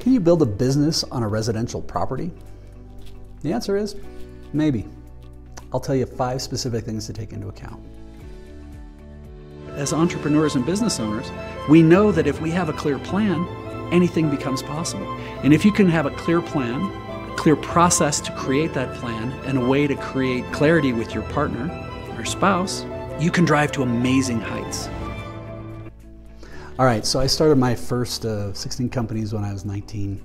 Can you build a business on a residential property? The answer is maybe. I'll tell you 5 specific things to take into account. As entrepreneurs and business owners, we know that if we have a clear plan, anything becomes possible. And if you can have a clear plan, a clear process to create that plan, and a way to create clarity with your partner or spouse, you can drive to amazing heights. All right, so I started my first 16 companies when I was 19.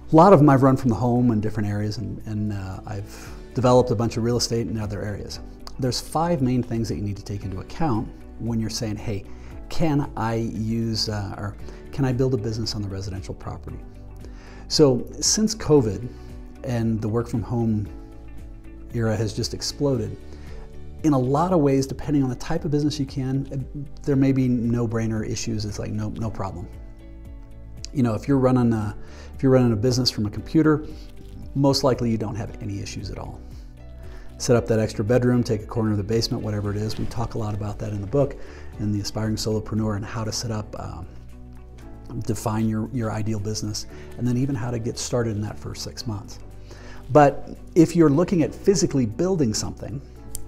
A lot of them I've run from the home in different areas, and I've developed a bunch of real estate in other areas. There's 5 main things that you need to take into account when you're saying, hey, can I use or can I build a business on the residential property? So since COVID and the work from home era has just exploded, in a lot of ways, depending on the type of business you can, there may be no-brainer issues. It's like no problem. You know, if you're running a business from a computer, most likely you don't have any issues at all. Set up that extra bedroom, take a corner of the basement, whatever it is. We talk a lot about that in the book, in the Aspiring Solopreneur, and how to set up, define your ideal business, and then even how to get started in that first 6 months. But if you're looking at physically building something,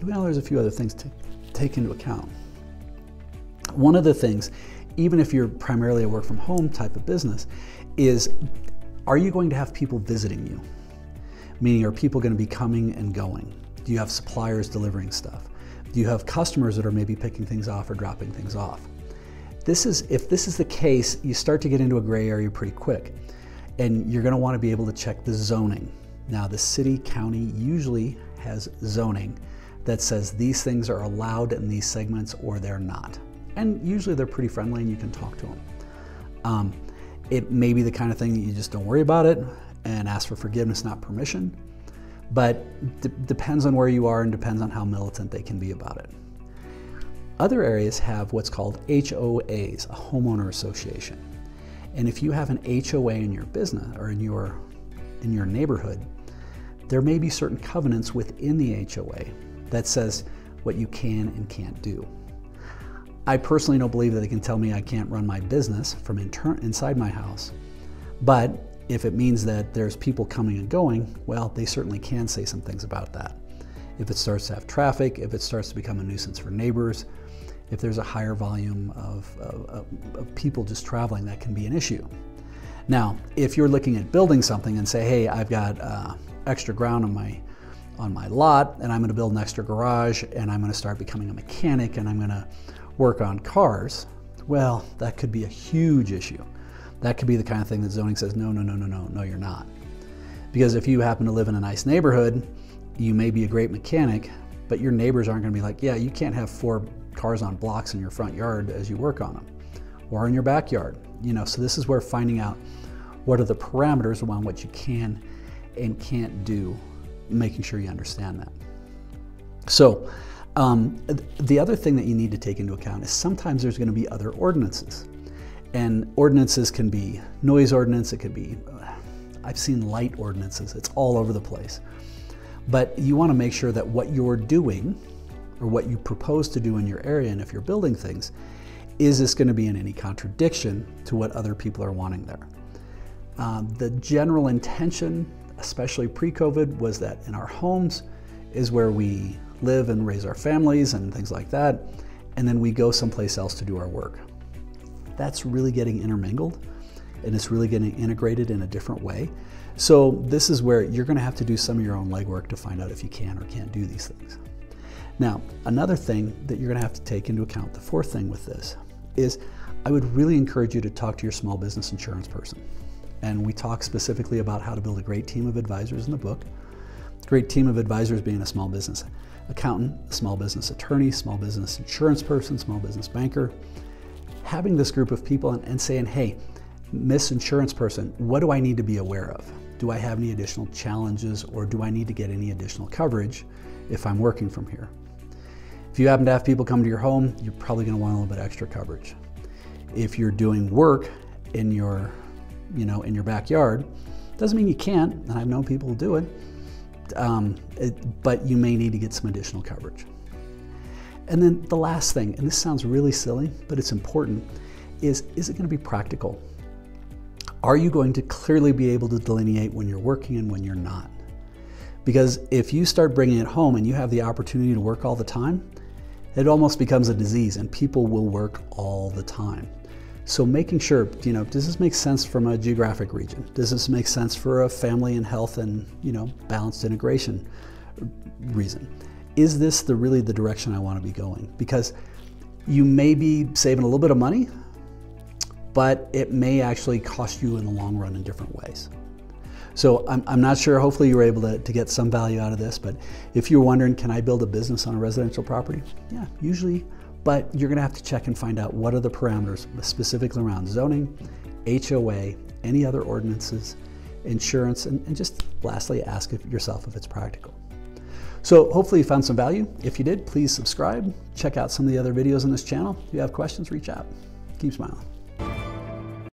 well, there's a few other things to take into account. One of the things, even if you're primarily a work from home type of business, is are you going to have people visiting you? Meaning, are people going to be coming and going? Do you have suppliers delivering stuff? Do you have customers that are maybe picking things off or dropping things off? If this is the case, you start to get into a gray area pretty quick. And you're going to want to be able to check the zoning. Now, the city, county usually has zoning that says these things are allowed in these segments or they're not. And usually they're pretty friendly and you can talk to them. It may be the kind of thing that you just don't worry about it and ask for forgiveness, not permission. But depends on where you are and depends on how militant they can be about it. Other areas have what's called HOAs, a homeowner association. And if you have an HOA in your business or in your neighborhood, there may be certain covenants within the HOA that says what you can and can't do. I personally don't believe that they can tell me I can't run my business from inside my house, but if it means that there's people coming and going, well, they certainly can say some things about that. If it starts to have traffic, if it starts to become a nuisance for neighbors, if there's a higher volume of people just traveling, that can be an issue. Now, if you're looking at building something and say, hey, I've got extra ground on my lot and I'm going to build an extra garage and I'm going to start becoming a mechanic and I'm going to work on cars, well, that could be a huge issue. That could be the kind of thing that zoning says, no, you're not. Because if you happen to live in a nice neighborhood, you may be a great mechanic, but your neighbors aren't going to be like, yeah, you can't have 4 cars on blocks in your front yard as you work on them, or in your backyard. You know, so this is where finding out what are the parameters around what you can and can't do, making sure you understand that. So the other thing that you need to take into account is sometimes there's going to be other ordinances. And ordinances can be noise ordinance, it could be, I've seen light ordinances, it's all over the place. But you want to make sure that what you're doing or what you propose to do in your area, and if you're building things, is this going to be in any contradiction to what other people are wanting there? The general intention, especially pre-COVID, was that in our homes is where we live and raise our families and things like that, and then we go someplace else to do our work. That's really getting intermingled and it's really getting integrated in a different way. So this is where you're going to have to do some of your own legwork to find out if you can or can't do these things. Now, another thing that you're going to have to take into account, the 4th thing with this, is I would really encourage you to talk to your small business insurance person. And we talk specifically about how to build a great team of advisors in the book. A great team of advisors being a small business accountant, a small business attorney, small business insurance person, small business banker. Having this group of people and saying, hey, Miss Insurance Person, what do I need to be aware of? Do I have any additional challenges or do I need to get any additional coverage if I'm working from here? If you happen to have people come to your home, you're probably going to want a little bit extra coverage. If you're doing work in your backyard, doesn't mean you can't, and I've known people who do it, but you may need to get some additional coverage. And then the last thing, and this sounds really silly, but it's important, is it going to be practical? Are you going to clearly be able to delineate when you're working and when you're not? Because if you start bringing it home and you have the opportunity to work all the time, it almost becomes a disease and people will work all the time. So making sure, does this make sense from a geographic region? Does this make sense for a family and health and, balanced integration reason? Is this really the direction I want to be going? Because you may be saving a little bit of money, but it may actually cost you in the long run in different ways. So I'm not sure, hopefully you were able to get some value out of this, but if you're wondering, can I build a business on a residential property? Yeah, usually, but you're gonna have to check and find out what are the parameters specifically around zoning, HOA, any other ordinances, insurance, and just lastly, ask yourself if it's practical. So hopefully you found some value. If you did, please subscribe. Check out some of the other videos on this channel. If you have questions, reach out. Keep smiling.